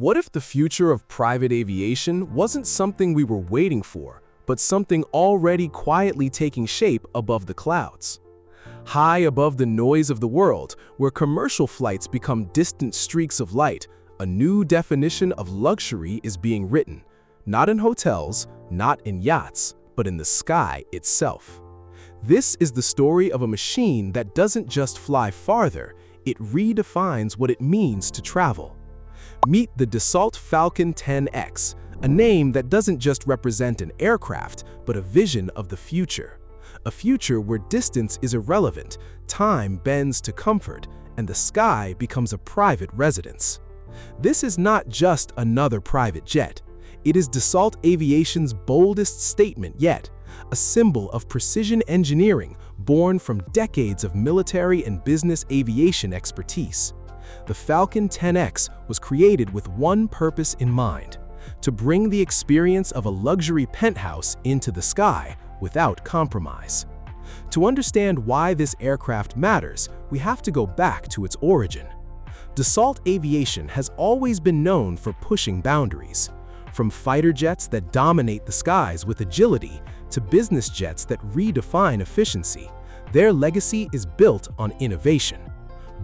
What if the future of private aviation wasn't something we were waiting for, but something already quietly taking shape above the clouds? High above the noise of the world, where commercial flights become distant streaks of light, a new definition of luxury is being written, not in hotels, not in yachts, but in the sky itself. This is the story of a machine that doesn't just fly farther, it redefines what it means to travel. Meet the Dassault Falcon 10X, a name that doesn't just represent an aircraft, but a vision of the future. A future where distance is irrelevant, time bends to comfort, and the sky becomes a private residence. This is not just another private jet. It is Dassault Aviation's boldest statement yet, a symbol of precision engineering born from decades of military and business aviation expertise. The Falcon 10X was created with one purpose in mind: to bring the experience of a luxury penthouse into the sky without compromise. To understand why this aircraft matters, we have to go back to its origin. Dassault Aviation has always been known for pushing boundaries. From fighter jets that dominate the skies with agility to business jets that redefine efficiency, their legacy is built on innovation.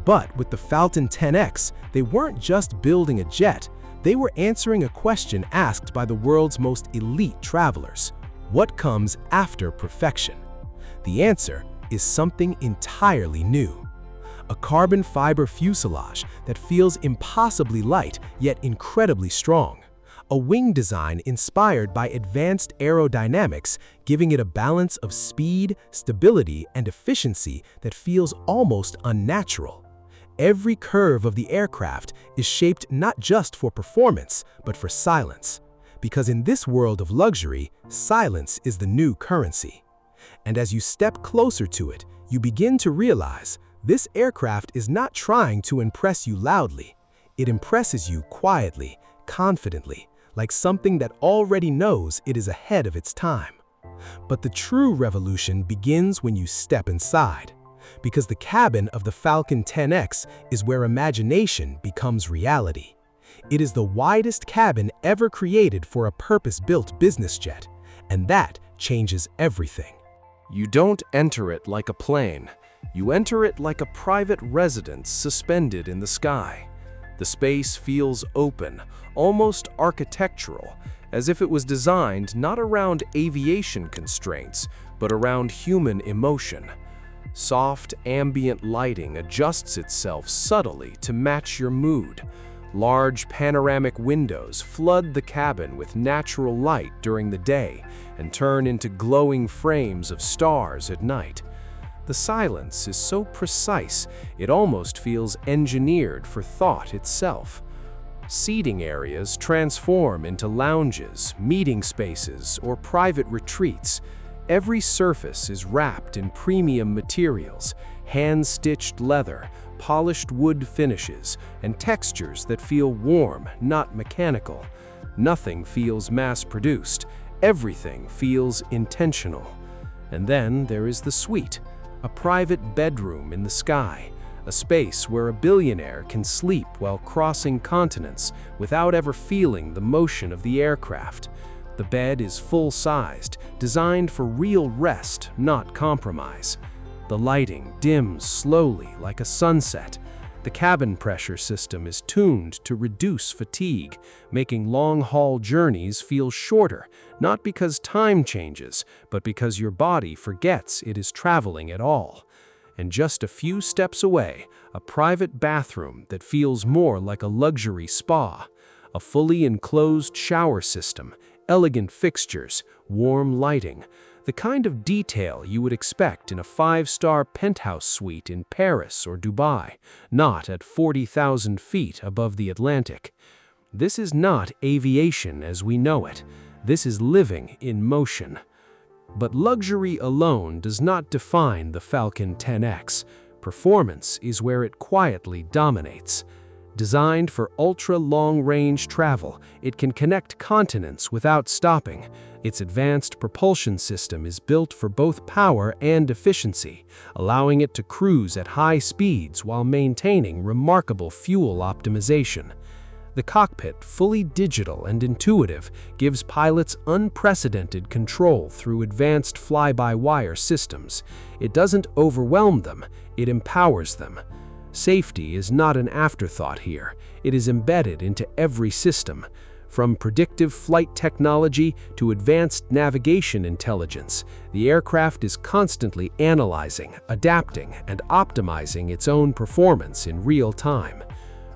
But with the Falcon 10X, they weren't just building a jet, they were answering a question asked by the world's most elite travelers: what comes after perfection? The answer is something entirely new. A carbon fiber fuselage that feels impossibly light yet incredibly strong. A wing design inspired by advanced aerodynamics, giving it a balance of speed, stability, and efficiency that feels almost unnatural. Every curve of the aircraft is shaped not just for performance, but for silence. Because in this world of luxury, silence is the new currency. And as you step closer to it, you begin to realize this aircraft is not trying to impress you loudly. It impresses you quietly, confidently, like something that already knows it is ahead of its time. But the true revolution begins when you step inside, because the cabin of the Falcon 10X is where imagination becomes reality. It is the widest cabin ever created for a purpose-built business jet, and that changes everything. You don't enter it like a plane. You enter it like a private residence suspended in the sky. The space feels open, almost architectural, as if it was designed not around aviation constraints, but around human emotion. Soft, ambient lighting adjusts itself subtly to match your mood. Large panoramic windows flood the cabin with natural light during the day and turn into glowing frames of stars at night. The silence is so precise, it almost feels engineered for thought itself. Seating areas transform into lounges, meeting spaces, or private retreats. Every surface is wrapped in premium materials, hand-stitched leather, polished wood finishes, and textures that feel warm, not mechanical. Nothing feels mass-produced. Everything feels intentional. And then there is the suite, a private bedroom in the sky, a space where a billionaire can sleep while crossing continents without ever feeling the motion of the aircraft. The bed is full-sized, designed for real rest, not compromise. The lighting dims slowly like a sunset. The cabin pressure system is tuned to reduce fatigue, making long-haul journeys feel shorter, not because time changes, but because your body forgets it is traveling at all. And just a few steps away, a private bathroom that feels more like a luxury spa, a fully enclosed shower system, elegant fixtures, warm lighting, the kind of detail you would expect in a 5-star penthouse suite in Paris or Dubai, not at 40,000 feet above the Atlantic. This is not aviation as we know it. This is living in motion. But luxury alone does not define the Falcon 10X. Performance is where it quietly dominates. Designed for ultra-long-range travel, it can connect continents without stopping. Its advanced propulsion system is built for both power and efficiency, allowing it to cruise at high speeds while maintaining remarkable fuel optimization. The cockpit, fully digital and intuitive, gives pilots unprecedented control through advanced fly-by-wire systems. It doesn't overwhelm them, it empowers them. Safety is not an afterthought here. It is embedded into every system. From predictive flight technology to advanced navigation intelligence, the aircraft is constantly analyzing, adapting, and optimizing its own performance in real time.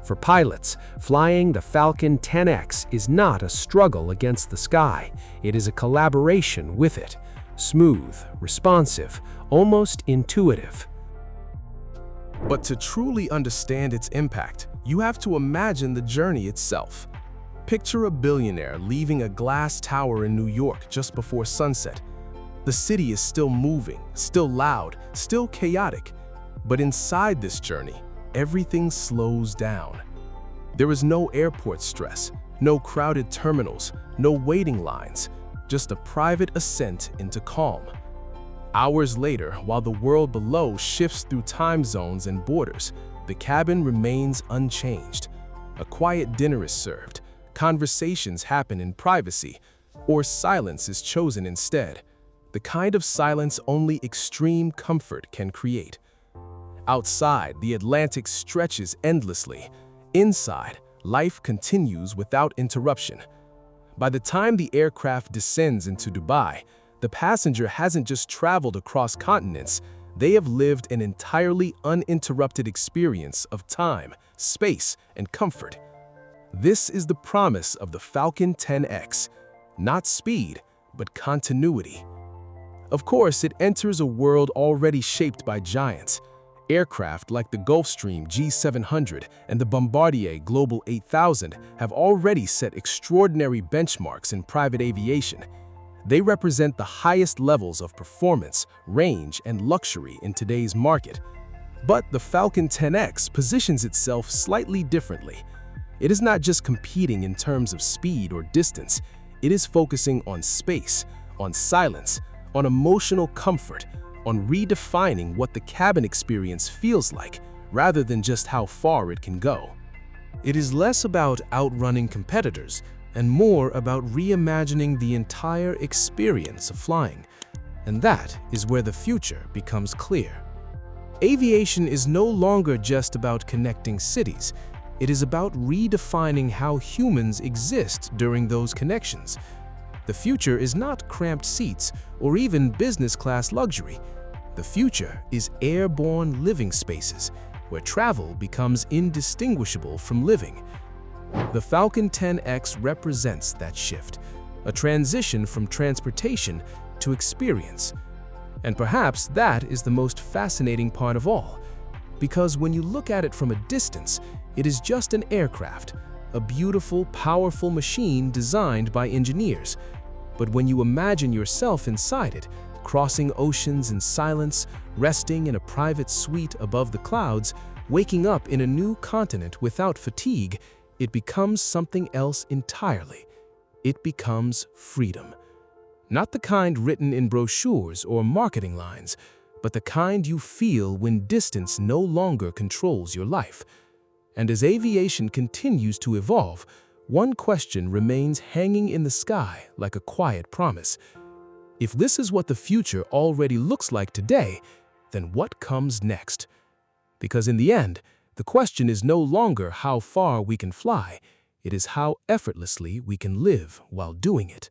For pilots, flying the Falcon 10X is not a struggle against the sky. It is a collaboration with it. Smooth, responsive, almost intuitive. But to truly understand its impact, you have to imagine the journey itself. Picture a billionaire leaving a glass tower in New York just before sunset. The city is still moving, still loud, still chaotic. But inside this journey, everything slows down. There is no airport stress, no crowded terminals, no waiting lines, just a private ascent into calm. Hours later, while the world below shifts through time zones and borders, the cabin remains unchanged. A quiet dinner is served, conversations happen in privacy, or silence is chosen instead, the kind of silence only extreme comfort can create. Outside, the Atlantic stretches endlessly. Inside, life continues without interruption. By the time the aircraft descends into Dubai, the passenger hasn't just traveled across continents, they have lived an entirely uninterrupted experience of time, space, and comfort. This is the promise of the Falcon 10X, not speed, but continuity. Of course, it enters a world already shaped by giants. Aircraft like the Gulfstream G700 and the Bombardier Global 8000 have already set extraordinary benchmarks in private aviation. They represent the highest levels of performance, range, and luxury in today's market. But the Falcon 10X positions itself slightly differently. It is not just competing in terms of speed or distance, it is focusing on space, on silence, on emotional comfort, on redefining what the cabin experience feels like, rather than just how far it can go. It is less about outrunning competitors and more about reimagining the entire experience of flying. And that is where the future becomes clear. Aviation is no longer just about connecting cities. It is about redefining how humans exist during those connections. The future is not cramped seats or even business-class luxury. The future is airborne living spaces, where travel becomes indistinguishable from living. The Falcon 10X represents that shift, a transition from transportation to experience. And perhaps that is the most fascinating part of all, because when you look at it from a distance, it is just an aircraft, a beautiful, powerful machine designed by engineers. But when you imagine yourself inside it, crossing oceans in silence, resting in a private suite above the clouds, waking up in a new continent without fatigue, it becomes something else entirely. It becomes freedom. Not the kind written in brochures or marketing lines, but the kind you feel when distance no longer controls your life. And as aviation continues to evolve, one question remains hanging in the sky like a quiet promise. If this is what the future already looks like today, then what comes next? Because in the end, the question is no longer how far we can fly, it is how effortlessly we can live while doing it.